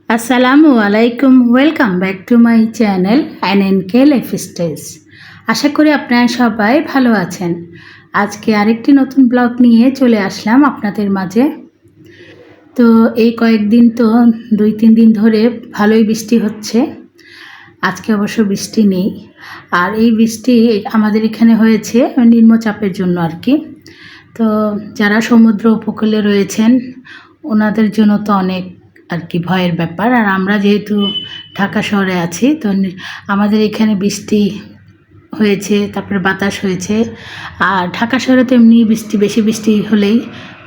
আসসালামু আলাইকুম, welcome back to my channel NNK lifestyles. আশা করি আপনারা সবাই ভালো আছেন। আজকে আরেকটি নতুন ব্লগ নিয়ে চলে আসলাম আপনাদের মাঝে। তো এই কয়েকদিন তো 2-3 দিন ধরে ভালোই বৃষ্টি হচ্ছে। আজকে অবশ্য বৃষ্টি নেই। আর এই বৃষ্টি আমাদের এখানে হয়েছে নিম্নচাপের জন্য আর কি। তো যারা সমুদ্র উপকূলে রয়েছেন ওনাদের জন্য তো অনেক আর কি ভয়ের ব্যাপার। আর আমরা যেহেতু ঢাকা শহরে আছি, তো আমাদের এখানে বৃষ্টি হয়েছে, তারপরে বাতাস হয়েছে। আর ঢাকা শহরে তো এমনি বেশি বৃষ্টি হলেই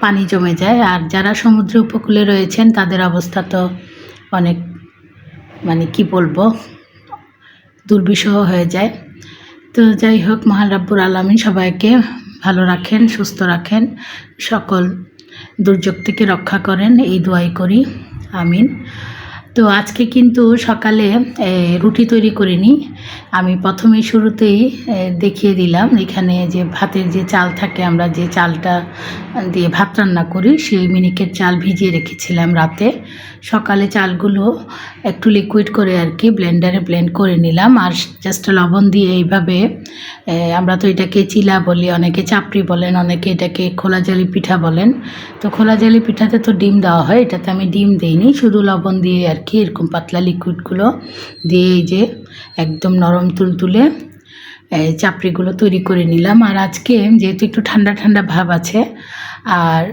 পানি জমে যায়। আর যারা সমুদ্র উপকূলে রয়েছেন তাদের অবস্থা তো অনেক, মানে কি বলবো, দুর্বিষহ হয়ে যায়। তো যাই হোক, মহান রাব্বুল আলামিন সবাইকে ভালো রাখেন, সুস্থ রাখেন, সকল দুর্যোগ থেকে রক্ষা করেন, এই দোয়াই করি, আমিন। তো আজকে কিন্তু সকালে রুটি তৈরি করিনি। আমি প্রথমেই শুরুতেই দেখিয়ে দিলাম এখানে যে ভাতের যে চাল থাকে, আমরা যে চালটা দিয়ে ভাত রান্না করি, সেই মিনিকেট চাল ভিজিয়ে রেখেছিলাম রাতে। সকালে চালগুলো একটু লিকুইড করে আর কি ব্লেন্ডারে ব্লেন্ড করে নিলাম। আর জাস্ট লবণ দিয়ে এইভাবে, আমরা তো এটাকে চিলা বলি, অনেকে চাপড়ি বলেন, অনেকে এটাকে খোলা জালি পিঠা বলেন। তো খোলা জালি পিঠাতে তো ডিম দেওয়া হয়, এটাতে আমি ডিম দিইনি, শুধু লবণ দিয়ে আর কি এরকম পাতলা লিকুইডগুলো দিয়ে এই যে একদম নরম তুলতুলে চাপড়িগুলো তৈরি করে নিলাম। আর আজকে যেহেতু একটু ঠান্ডা ঠান্ডা ভাব আছে, আর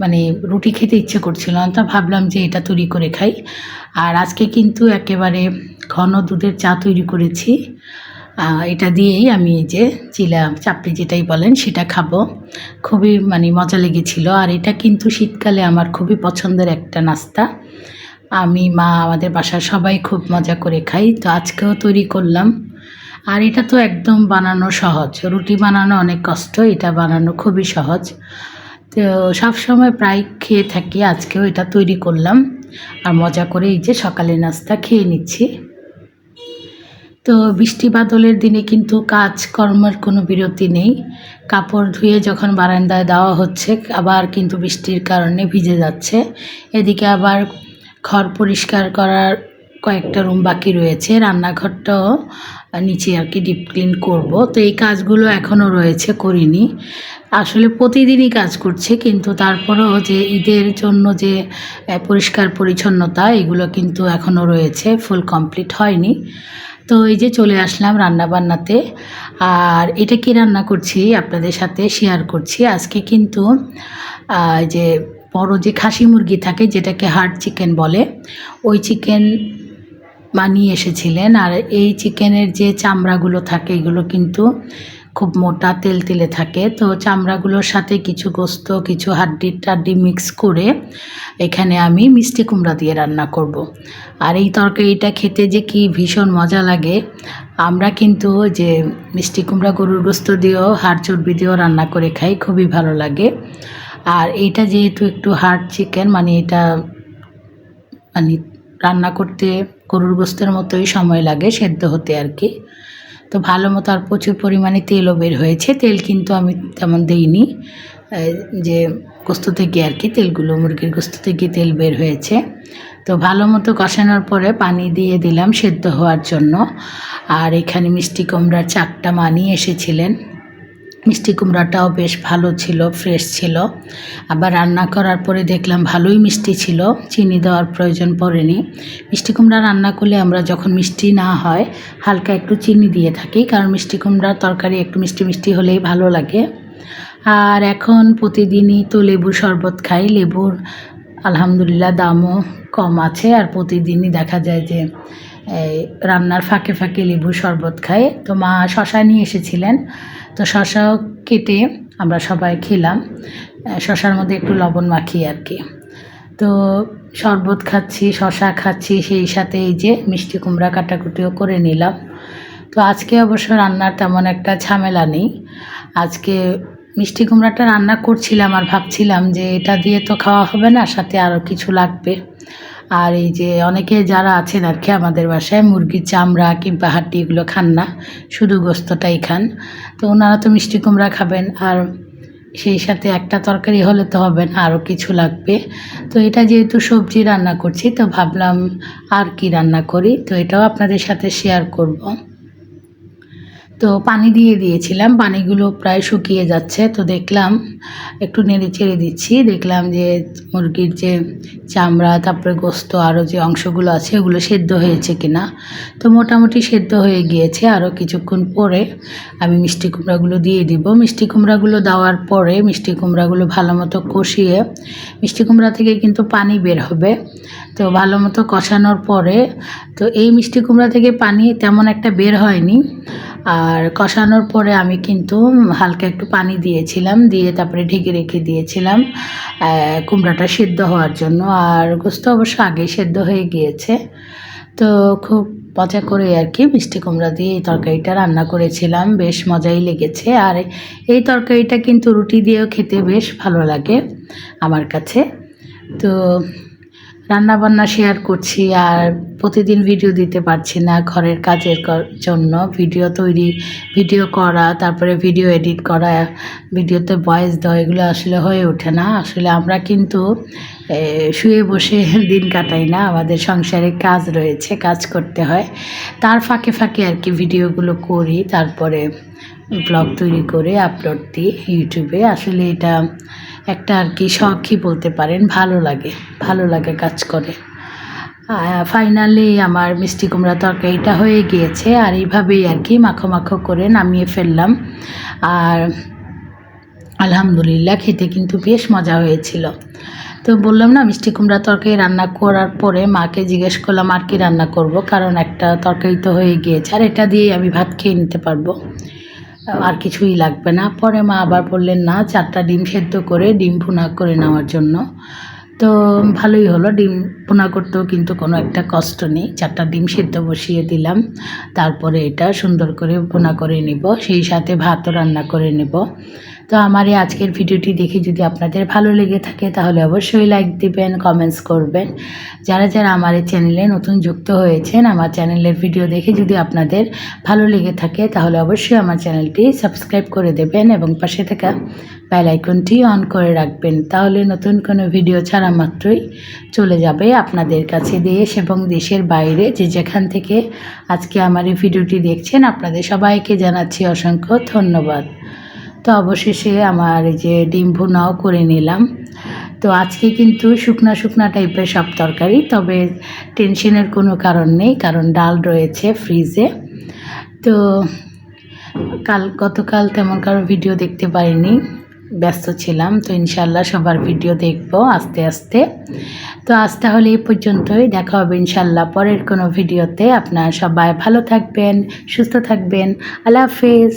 মানে রুটি খেতে ইচ্ছে করছিল না, তো ভাবলাম যে এটা তৈরি করে খাই। আর আজকে কিন্তু একেবারে ঘন দুধের চা তৈরি করেছি। এটা দিয়েই আমি এই যে চিলা চাপড়ি যেটাই বলেন সেটা খাবো। খুবই মানে মজা লেগেছিল। আর এটা কিন্তু শীতকালে আমার খুবই পছন্দের একটা নাস্তা। আমি, মা, আমাদের বাসার সবাই খুব মজা করে খাই। তো আজকেও তৈরি করলাম। আর এটা তো একদম বানানো সহজ, রুটি বানানো অনেক কষ্ট, এটা বানানো খুবই সহজ। তো সবসময় প্রায় খেয়ে থাকি, আজকেও এটা তৈরি করলাম। আর মজা করে এই যে সকালে নাস্তা খেয়ে নিচ্ছি। তো বৃষ্টি বাদলের দিনে কিন্তু কাজকর্মের কোনো বিরতি নেই। কাপড় ধুয়ে যখন বারান্দায় দেওয়া হচ্ছে, আবার কিন্তু বৃষ্টির কারণে ভিজে যাচ্ছে। এদিকে আবার ঘর পরিষ্কার করার কয়েকটা রুম বাকি রয়েছে, রান্নাঘরটাও নিচে আর কি ডিপ ক্লিন করব। তো এই কাজগুলো এখনও রয়েছে, করিনি। আসলে প্রতিদিনই কাজ করছে, কিন্তু তারপরেও যে ঈদের জন্য যে পরিষ্কার পরিচ্ছন্নতা, এগুলো কিন্তু এখনও রয়েছে, ফুল কমপ্লিট হয়নি। তো এই যে চলে আসলাম রান্নাবান্নাতে। আর এটা কি রান্না করছি আপনাদের সাথে শেয়ার করছি। আজকে কিন্তু যে বড় যে খাসি মুরগি থাকে, যেটাকে হার্ড চিকেন বলে, ওই চিকেন বানিয়ে এসেছিলেন। আর এই চিকেনের যে চামড়াগুলো থাকে, এগুলো কিন্তু খুব মোটা তেলে থাকে। তো চামড়াগুলোর সাথে কিছু গোস্ত, কিছু হাড্ডি টাড্ডি মিক্স করে এখানে আমি মিষ্টি কুমড়া দিয়ে রান্না করব। আর এই তরকারিটা খেতে যে কি ভীষণ মজা লাগে। আমরা কিন্তু যে মিষ্টি কুমড়া গরুর গোস্ত দিয়েও, হাড় চর্বি দিয়েও রান্না করে খাই, খুবই ভালো লাগে। আর এইটা যেহেতু একটু হার্ড চিকেন, মানে এটা মানে রান্না করতে গরুর গোস্তের মতোই সময় লাগে সেদ্ধ হতে আর কি। তো ভালো মতো, আর প্রচুর পরিমাণে তেলও বের হয়েছে। তেল কিন্তু আমি তেমন দিইনি, যে গোস্ত থেকে আর কি তেলগুলো, মুরগির গোস্ত থেকে তেল বের হয়েছে। তো ভালো মতো কষানোর পরে পানি দিয়ে দিলাম সেদ্ধ হওয়ার জন্য। আর এখানে মিষ্টি কুমড়ার 4টা মা নিয়ে এসেছিলেন। মিষ্টি কুমড়াটাও বেশ ভালো ছিল, ফ্রেশ ছিল। আবার রান্না করার পরে দেখলাম ভালোই মিষ্টি ছিল, চিনি দেওয়ার প্রয়োজন পড়েনি। মিষ্টি কুমড়া রান্না করলে আমরা যখন মিষ্টি না হয় হালকা একটু চিনি দিয়ে থাকি, কারণ মিষ্টি কুমড়ার তরকারি একটু মিষ্টি মিষ্টি হলেই ভালো লাগে। আর এখন প্রতিদিনই তো লেবুর শরবত খাই। লেবুর আলহামদুলিল্লাহ দামও কম আছে। আর প্রতিদিনই দেখা যায় যে রান্নার ফাঁকে ফাঁকে লেবুর শরবত খাই। তো মা শশা নিয়ে এসেছিলেন, তো শশাও কেটে আমরা সবাই খেলাম, শশার মধ্যে একটু লবণ মাখিয়ে আর কি। তো শরবত খাচ্ছি, শশা খাচ্ছি, সেই সাথে এই যে মিষ্টি কুমড়া কাটাকুটিও করে নিলাম। তো আজকে অবশ্য রান্নার তেমন একটা ঝামেলা নেই। আজকে মিষ্টি কুমড়াটা রান্না করছিলাম আর ভাবছিলাম যে এটা দিয়ে তো খাওয়া হবে না, সাথে আরও কিছু লাগবে। আর এই যে অনেকে যারা আছেন আর কি আমাদের বাসায়, মুরগির চামড়া কিংবা হাড্ডি এগুলো খান না, শুধু গোস্তটাই খান। তো ওনারা তো মিষ্টি কুমড়া খাবেন। আর সেই সাথে একটা তরকারি হলে তো হবে না, আরও কিছু লাগবে। তো এটা যেহেতু সবজি রান্না করছি, তো ভাবলাম আর কি রান্না করি, তো এটাও আপনাদের সাথে শেয়ার করব। তো পানি দিয়ে দিয়েছিলাম, পানিগুলো প্রায় শুকিয়ে যাচ্ছে। তো দেখলাম একটু নেড়ে চেড়ে দিচ্ছি, দেখলাম যে মুরগির যে চামড়া, তারপরে গোস্ত, আরও যে অংশগুলো আছে ওগুলো সেদ্ধ হয়েছে কিনা। তো মোটামুটি সেদ্ধ হয়ে গিয়েছে। আরও কিছুক্ষণ পরে আমি মিষ্টি কুমড়াগুলো দিয়ে দিব। মিষ্টি কুমড়াগুলো দেওয়ার পরে মিষ্টি কুমড়াগুলো ভালো মতো কষিয়ে, মিষ্টি কুমড়া থেকে কিন্তু পানি বের হবে, তো ভালো মতো কষানোর পরে, তো এই মিষ্টি কুমড়া থেকে পানি তেমন একটা বের হয়নি। আর কষানোর পরে আমি কিন্তু হালকা একটু পানি দিয়েছিলাম, দিয়ে তারপরে ঢেকে রেখে দিয়েছিলাম কুমড়াটা সেদ্ধ হওয়ার জন্য। আর গোস্ত অবশ্য আগেই সেদ্ধ হয়ে গিয়েছে। তো খুব মজা করে আর কি মিষ্টি কুমড়া দিয়ে এই তরকারিটা রান্না করেছিলাম, বেশ মজাই লেগেছে। আর এই তরকারিটা কিন্তু রুটি দিয়েও খেতে বেশ ভালো লাগে আমার কাছে। তো রান্নাবান্না শেয়ার করছি, আর প্রতিদিন ভিডিও দিতে পারছি না ঘরের কাজের জন্য। ভিডিও করা, তারপরে ভিডিও এডিট করা, ভিডিওতে ভয়েস দেওয়া, এগুলো আসলে হয়ে ওঠে না। আসলে আমরা কিন্তু শুয়ে বসে দিন কাটাই না, আমাদের সংসারে কাজ রয়েছে, কাজ করতে হয়। তার ফাঁকে ফাঁকে আর কি ভিডিওগুলো করি, তারপরে ব্লগ তৈরি করে আপলোড দিই ইউটিউবে। আসলে এটা একটা আর কি শখই বলতে পারেন, ভালো লাগে কাজ করে। ফাইনালি আমার মিষ্টি কুমড়া তরকারিটা হয়ে গিয়েছে, আর এইভাবেই আর কি মাখো মাখো করে নামিয়ে ফেললাম। আর আলহামদুলিল্লাহ খেতে কিন্তু বেশ মজা হয়েছিল। তো বললাম না, মিষ্টি কুমড়া তরকারি রান্না করার পরে মাকে জিজ্ঞেস করলাম আর কি রান্না করব, কারণ একটা তরকারি তো হয়ে গিয়েছে, আর এটা দিয়েই আমি ভাত খেয়ে নিতে পারবো, আর কিছুই লাগবে না। পরে মা আবার বললেন না, 4টা ডিম সেদ্ধ করে ডিম ভুনা করে নেওয়ার জন্য। তো ভালোই হলো, ডিম ভুনা করতেও কিন্তু কোনো একটা কষ্ট নেই। 4টা ডিম সেদ্ধ বসিয়ে দিলাম, তারপরে এটা সুন্দর করে ভুনা করে নিব, সেই সাথে ভাতও রান্না করে নেব। তো আমার এই আজকের ভিডিওটি দেখে যদি আপনাদের ভালো লেগে থাকে তাহলে অবশ্যই লাইক দিবেন, কমেন্টস করবেন। যারা যারা আমার এই চ্যানেলে নতুন যুক্ত হয়েছেন, আমার চ্যানেলের ভিডিও দেখে যদি আপনাদের ভালো লেগে থাকে তাহলে অবশ্যই আমার চ্যানেলটি সাবস্ক্রাইব করে দেবেন এবং পাশে থাকা বেল আইকনটি অন করে রাখবেন, তাহলে নতুন কোনো ভিডিও ছাড়া মাত্রই চলে যাবে আপনাদের কাছে। দেশ এবং দেশের বাইরে যে যেখান থেকে আজকে আমার এই ভিডিওটি দেখছেন, আপনাদের সবাইকে জানাচ্ছি অসংখ্য ধন্যবাদ। তো অবশেষে আমার এই যে ডিম ভুনাও করে নিলাম। তো আজকে কিন্তু শুকনা টাইপের সব তরকারি, তবে টেনশনের কোনো কারণ নেই, কারণ ডাল রয়েছে ফ্রিজে। তো গতকাল তেমন কারো ভিডিও দেখতে পারিনি, ব্যস্ত ছিলাম। তো ইনশাল্লাহ সবার ভিডিও দেখব আস্তে আস্তে। তো আজ তাহলে এই পর্যন্তই, দেখা হবে ইনশাল্লাহ পরের কোনো ভিডিওতে। আপনারা সবাই ভালো থাকবেন, সুস্থ থাকবেন। আল্লাহ হাফেজ।